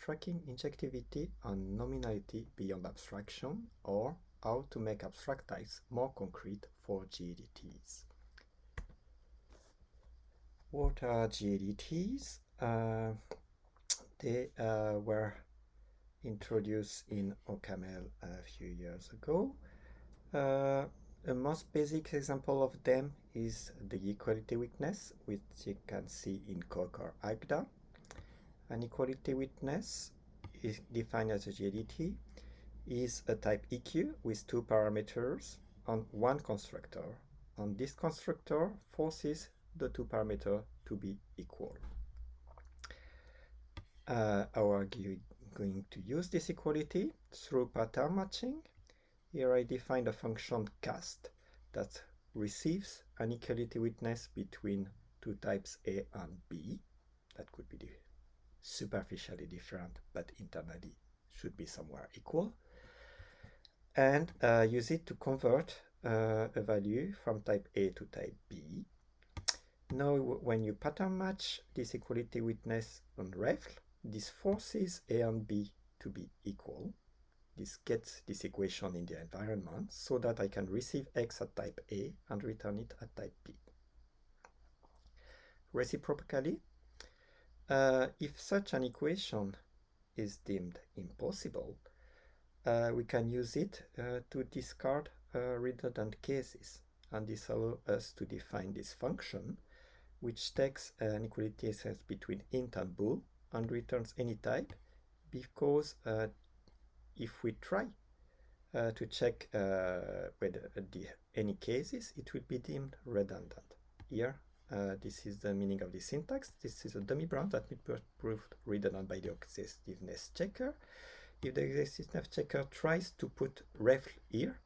tracking injectivity and nominality beyond abstraction, or how to make abstract types more concrete for GADTs. What are GADTs? They were introduced in OCaml a few years ago. The most basic example of them is the equality witness, which you can see in Coq or Agda. An equality witness is defined as a GADT is a type EQ with two parameters and one constructor, and this constructor forces the two parameters to be equal. How are you going to use this equality? Through pattern matching. Here I define a function cast that receives an equality witness between two types A and B. That could be superficially different, but internally should be somewhere equal. And use it to convert a value from type A to type B. Now, when you pattern match this equality witness on ref, this forces A and B to be equal. This gets this equation in the environment so that I can receive X at type A and return it at type B. Reciprocally, if such an equation is deemed impossible, we can use it to discard redundant cases, and this allows us to define this function which takes an equality set between int and bool and returns any type, because if we try to check whether any cases, it will be deemed redundant. Here, this is the meaning of the syntax. This is a dummy branch that will be proved redundant by the exhaustiveness checker. If the exhaustiveness checker tries to put ref here,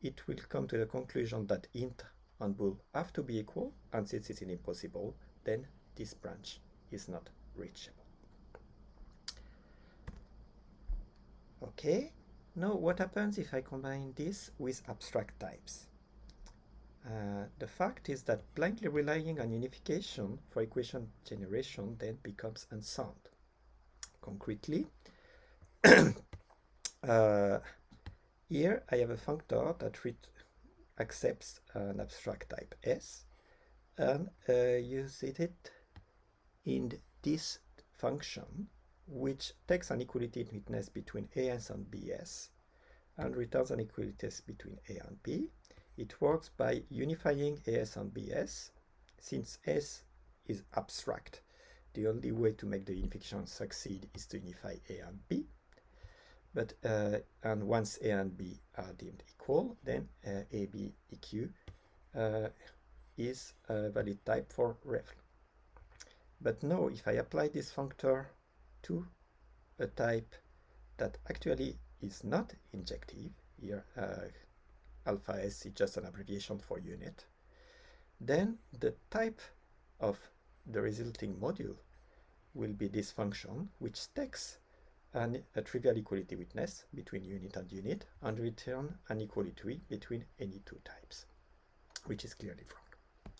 it will come to the conclusion that int and bool have to be equal, and since it's impossible, then this branch is not reachable. Okay, now what happens if I combine this with abstract types? The fact is that blindly relying on unification for equation generation then becomes unsound. Concretely, here I have a functor that accepts an abstract type S and uses it in this function, which takes an equality witness between AS and BS and returns an equality test between A and B. It works by unifying AS and BS. Since S is abstract, the only way to make the unification succeed is to unify A and B. But and once A and B are deemed equal, then AB EQ is a valid type for ref. But now, if I apply this functor to a type that actually is not injective, here alpha S is just an abbreviation for unit, then the type of the resulting module will be this function, which takes a trivial equality witness between unit and return an equality between any two types, which is clearly wrong.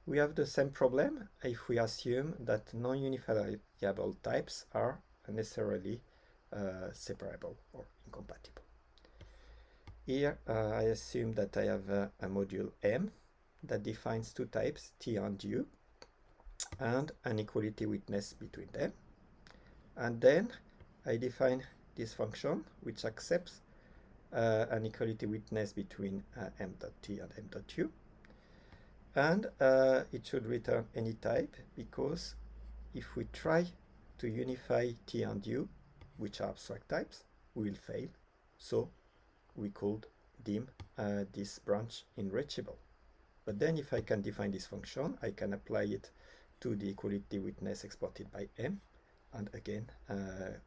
We have the same problem if we assume that non-unifiable types are necessarily separable or incompatible. Here I assume that I have a module M that defines two types, T and U, and an equality witness between them. And then I define this function which accepts an equality witness between m.t and m.u. And it should return any type, because if we try to unify T and U, which are abstract types, we will fail. So we could deem this branch unreachable. But then if I can define this function, I can apply it to the equality witness exported by M, and again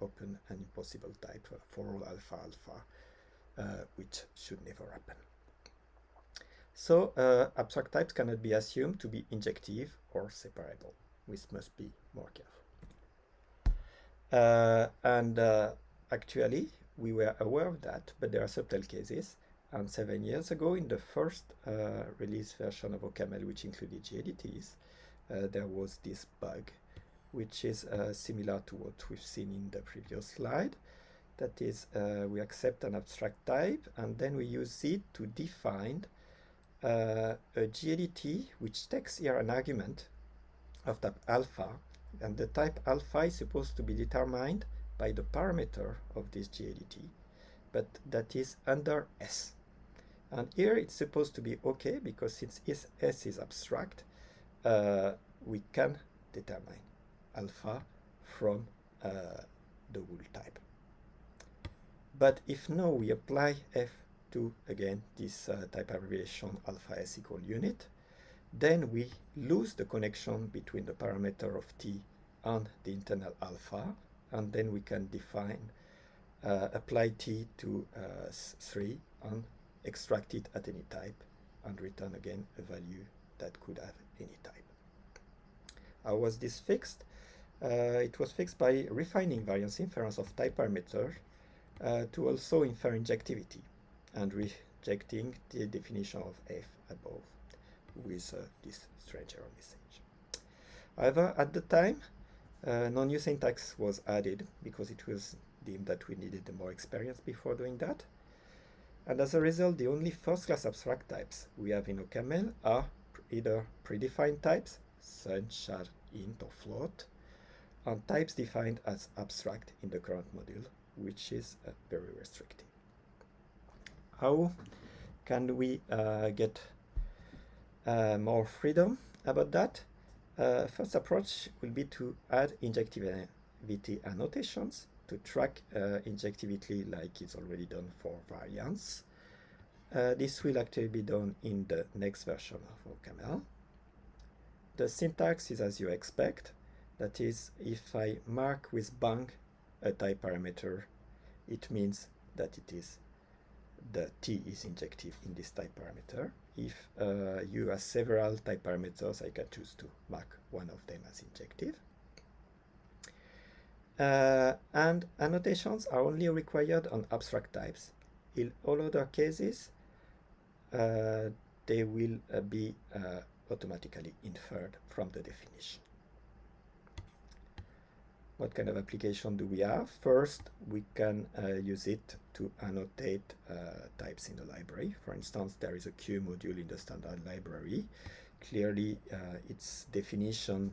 open an impossible type for all alpha alpha, which should never happen. So abstract types cannot be assumed to be injective or separable. We must be more careful. Actually, we were aware of that, but there are subtle cases. And 7 years ago, in the first release version of OCaml, which included GADTs, there was this bug which is similar to what we've seen in the previous slide. That is, we accept an abstract type, and then we use it to define a GADT which takes here an argument of type alpha, and the type alpha is supposed to be determined by the parameter of this GADT, but that is under S. And here it's supposed to be okay, because since S is abstract, we can determine alpha from the whole type. But if now we apply F to, again, this type abbreviation alpha S equal unit, then we lose the connection between the parameter of T and the internal alpha, and then we can define, apply T to 3 and extract it at any type and return again a value that could have any type. How was this fixed? It was fixed by refining variance inference of type parameter to also infer injectivity and rejecting the definition of F above with this strange error message. However, at the time, non-new syntax was added because it was deemed that we needed more experience before doing that. And as a result, the only first-class abstract types we have in OCaml are either predefined types, such as int or float, and types defined as abstract in the current module, which is very restrictive. How can we get more freedom about that? First approach will be to add injectivity annotations to track injectivity like it's already done for variance. This will actually be done in the next version of OCaml. The syntax is as you expect. That is, if I mark with bang a type parameter, it means that it is the T is injective in this type parameter. If you have several type parameters, I can choose to mark one of them as injective. And annotations are only required on abstract types. In all other cases, they will be automatically inferred from the definition. What kind of application do we have? First, we can use it to annotate types in the library. For instance, there is a Q module in the standard library. Clearly, its definition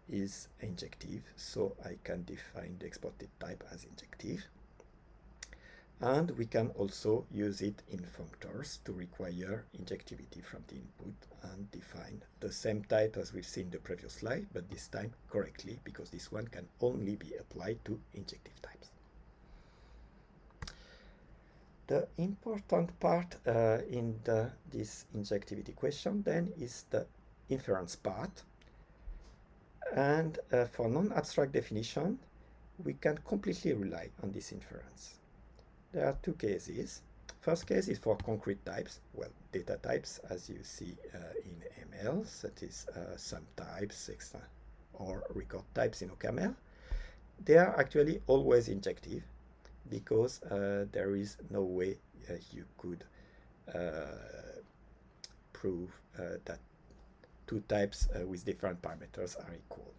is injective, so I can define the exported type as injective. And we can also use it in functors to require injectivity from the input and define the same type as we've seen in the previous slide, but this time correctly, because this one can only be applied to injective types. The important part in this injectivity question then is the inference part. And for non-abstract definition, we can completely rely on this inference. There are two cases. First case is for concrete types, well, data types, as you see in ML, that is sum types, or record types in OCaml. They are actually always injective because there is no way you could prove that two types with different parameters are equal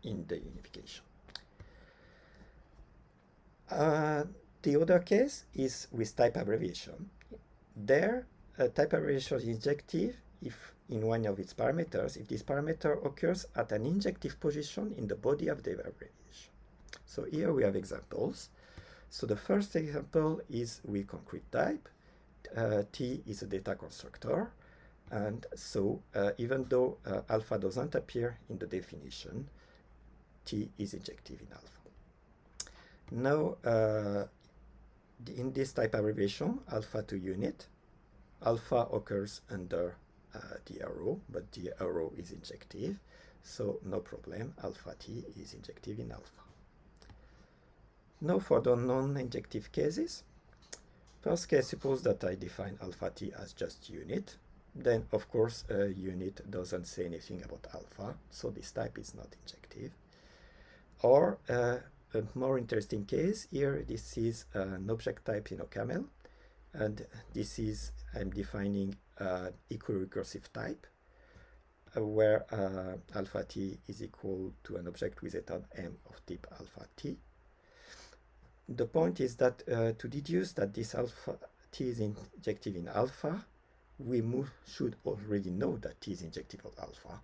in the unification. The other case is with type abbreviation. There, type abbreviation is injective if in one of its parameters, if this parameter occurs at an injective position in the body of the abbreviation. So here we have examples. So the first example is with concrete type. T is a data constructor, and so even though alpha doesn't appear in the definition, T is injective in alpha. Now, in this type abbreviation, alpha to unit, alpha occurs under the arrow, but the arrow is injective, so no problem, alpha T is injective in alpha. Now for the non-injective cases, first case, suppose that I define alpha T as just unit, then of course unit doesn't say anything about alpha, so this type is not injective. Or a more interesting case here, this is an object type in OCaml, and this is, I'm defining equirecursive type, where alpha t is equal to an object with a term m of type alpha t. The point is that to deduce that this alpha t is injective in alpha, we should already know that t is injective of alpha.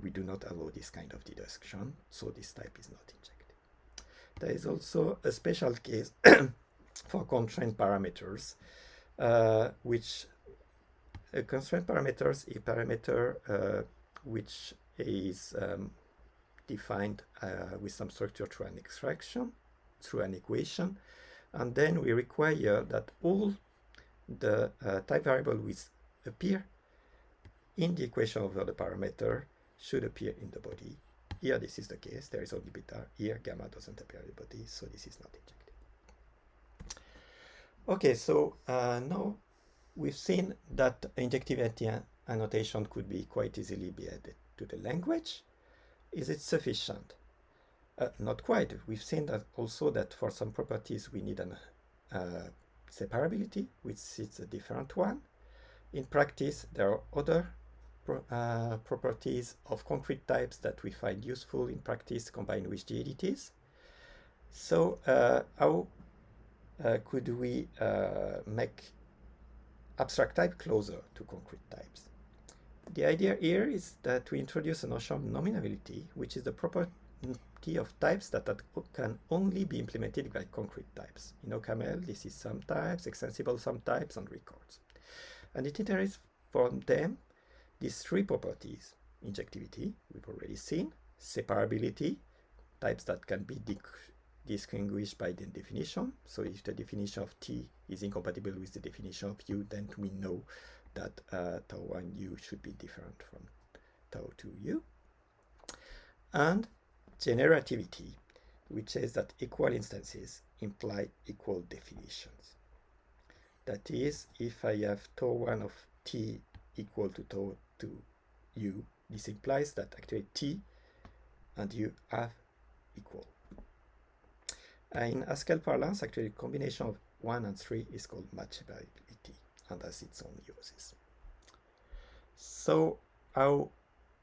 We do not allow this kind of deduction, so this type is not injective. There is also a special case for constraint parameters, which constraint parameters is a parameter which is defined with some structure through an abstraction, through an equation, and then we require that all the type variable which appear in the equation over the parameter should appear in the body. Here this is the case, there is only beta. Here gamma doesn't appear in the body, so this is not injective. Okay, so now we've seen that injectivity annotation could be quite easily be added to the language. Is it sufficient? Not quite. We've seen that also that for some properties we need an separability, which is a different one. In practice, there are other properties of concrete types that we find useful in practice combined with GEDTs. So how could we make abstract type closer to concrete types? The idea here is that we introduce a notion of nominality, which is the property of types that can only be implemented by concrete types. In OCaml, this is sum types, extensible sum types, and records. And it iterates from them these three properties: injectivity, we've already seen; separability, types that can be distinguished by the definition. So if the definition of T is incompatible with the definition of U, then we know that tau 1 U should be different from tau 2 U. And generativity, which says that equal instances imply equal definitions. That is, if I have tau 1 of T equal to tau 2 U, this implies that actually T and U are equal. In Haskell parlance, actually, the combination of 1 and 3 is called matchability and has its own uses. So how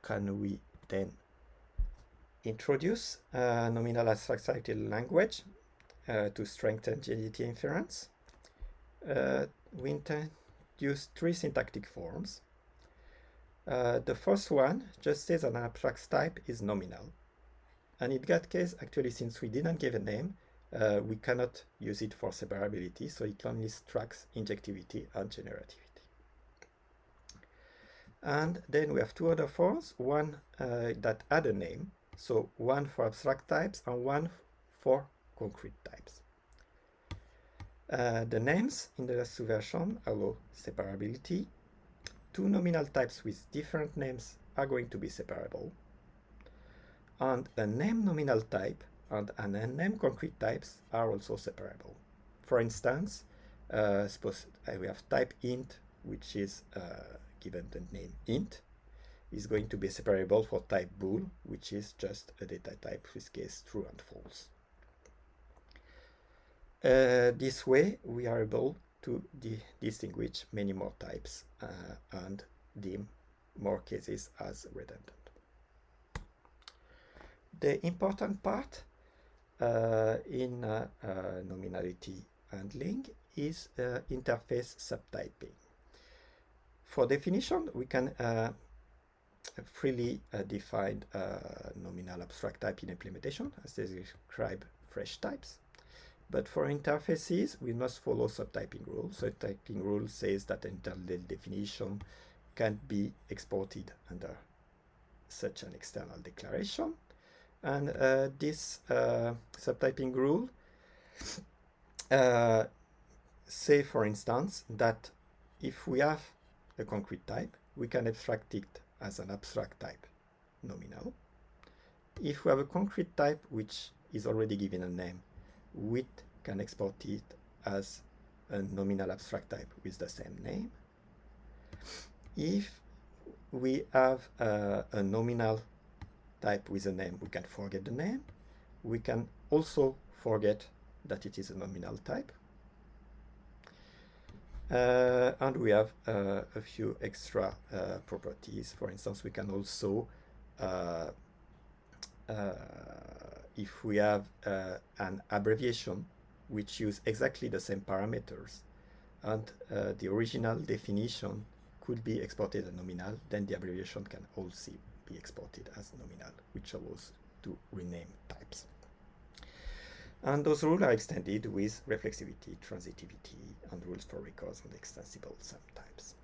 can we then introduce nominal abstract language to strengthen GEDT inference? We introduce three syntactic forms. The first one just says an abstract type is nominal. And in that case, actually, since we didn't give a name, we cannot use it for separability, so it only tracks injectivity and generativity. And then we have two other forms, one that add a name, so one for abstract types and one for concrete types. The names in the last two versions allow separability. Two nominal types with different names are going to be separable. And a name nominal type and an unnamed concrete types are also separable. For instance, suppose we have type int, which is given the name int, is going to be separable for type bool, which is just a data type with case true and false. This way, we are able to distinguish many more types and deem more cases as redundant. The important part in nominality handling is interface subtyping. For definition, we can freely define nominal abstract type in implementation as they describe fresh types. But for interfaces, we must follow subtyping rules. Subtyping rule says that an internal definition can be exported under such an external declaration. And this subtyping rule say, for instance, that if we have a concrete type, we can abstract it as an abstract type nominal. If we have a concrete type which is already given a name, we can export it as a nominal abstract type with the same name. If we have a nominal type with a name, we can forget the name. We can also forget that it is a nominal type. And we have a few extra properties. For instance, we can also, if we have an abbreviation which use exactly the same parameters, and the original definition could be exported as nominal, then the abbreviation can also be exported as nominal, which allows to rename types. And those rules are extended with reflexivity, transitivity, and rules for records and extensible sum types.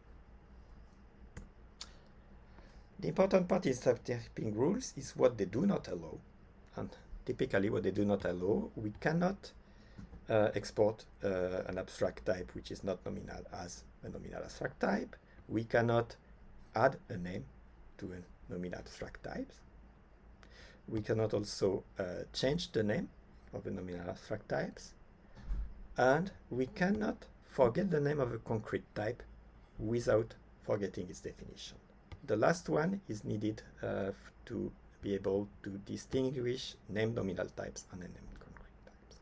The important part is that typing rules is what they do not allow. And typically what they do not allow, we cannot export an abstract type which is not nominal as a nominal abstract type. We cannot add a name to a nominal abstract type. We cannot also change the name of the nominal abstract types. And we cannot forget the name of a concrete type without forgetting its definition. The last one is needed to be able to distinguish named nominal types and unnamed concrete types.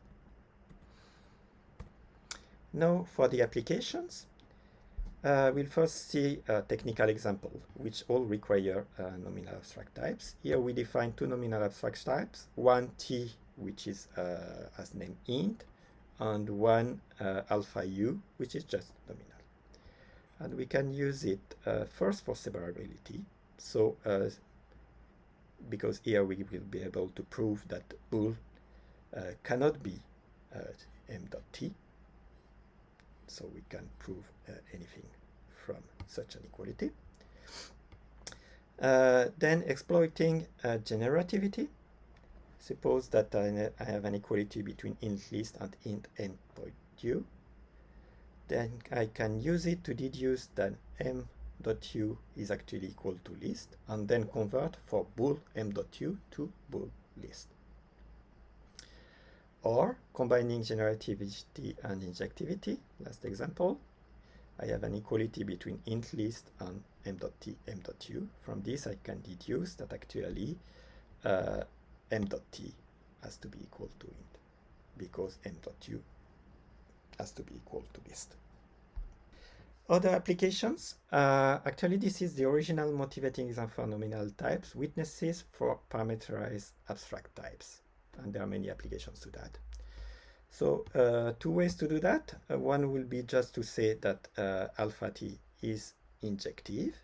Now for the applications, we'll first see a technical example which all require nominal abstract types. Here we define two nominal abstract types, one t which is as named int, and one alpha u which is just nominal. And we can use it first for separability. So because here we will be able to prove that bool cannot be m.t. So we can prove anything from such an equality. Then exploiting generativity. Suppose that I have an equality between int list and int m.u. Then I can use it to deduce that m.u is actually equal to list, and then convert for bool m.u to bool list. Or combining generativity and injectivity. Last example, I have an equality between int list and m.t, m.u. From this I can deduce that actually m.t has to be equal to int, because m.u has to be equal to list. Other applications, actually this is the original motivating example for nominal types, witnesses for parameterized abstract types, and there are many applications to that. So two ways to do that. One will be just to say that alpha t is injective.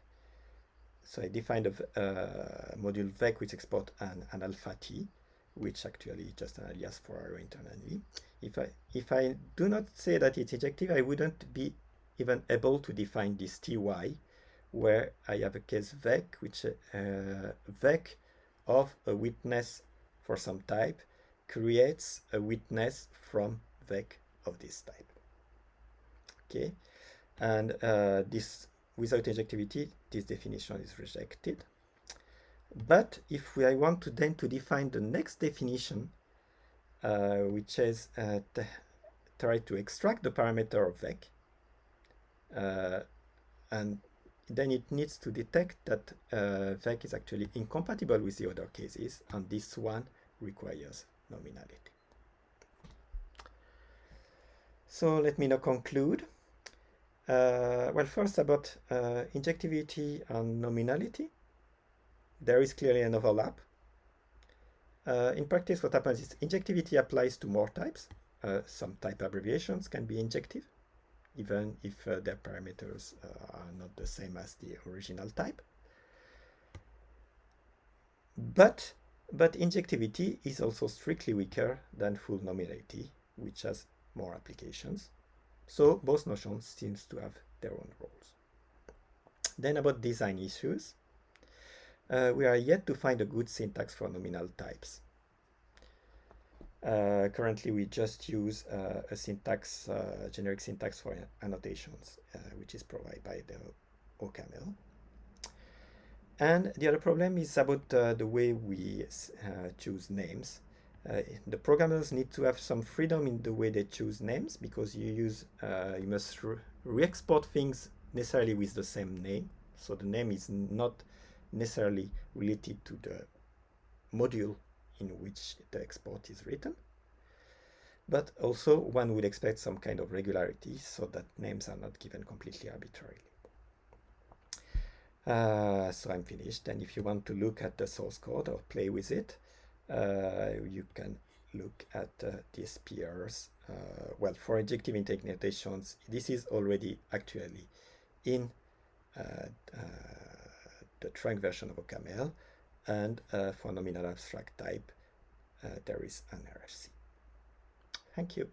So I defined a module vec which export an alpha t, which actually is just an alias for arrow internally. If I do not say that it's injective, I wouldn't be even able to define this ty, where I have a case vec, which vec of a witness for some type creates a witness from vec of this type. Okay, and this without injectivity, this definition is rejected. But if I want to then to define the next definition, which is try to extract the parameter of vec, and then it needs to detect that vec is actually incompatible with the other cases, and this one requires nominality. So let me now conclude. Well, first about injectivity and nominality. There is clearly an overlap. In practice, what happens is injectivity applies to more types. Some type abbreviations can be injective, even if their parameters are not the same as the original type. But injectivity is also strictly weaker than full nominality, which has more applications. So both notions seem to have their own roles. Then about design issues. We are yet to find a good syntax for nominal types. Currently, we just use a syntax, generic syntax for annotations, which is provided by the OCaml. And the other problem is about the way we choose names. The programmers need to have some freedom in the way they choose names, because you must re-export things necessarily with the same name. So the name is not necessarily related to the module in which the export is written. but also one would expect some kind of regularity so that names are not given completely arbitrarily. So I'm finished, and if you want to look at the source code or play with it, you can look at these pairs. Well, for injective intake notations, this is already actually in the trunk version of OCaml, and for nominal abstract type, there is an RFC. Thank you.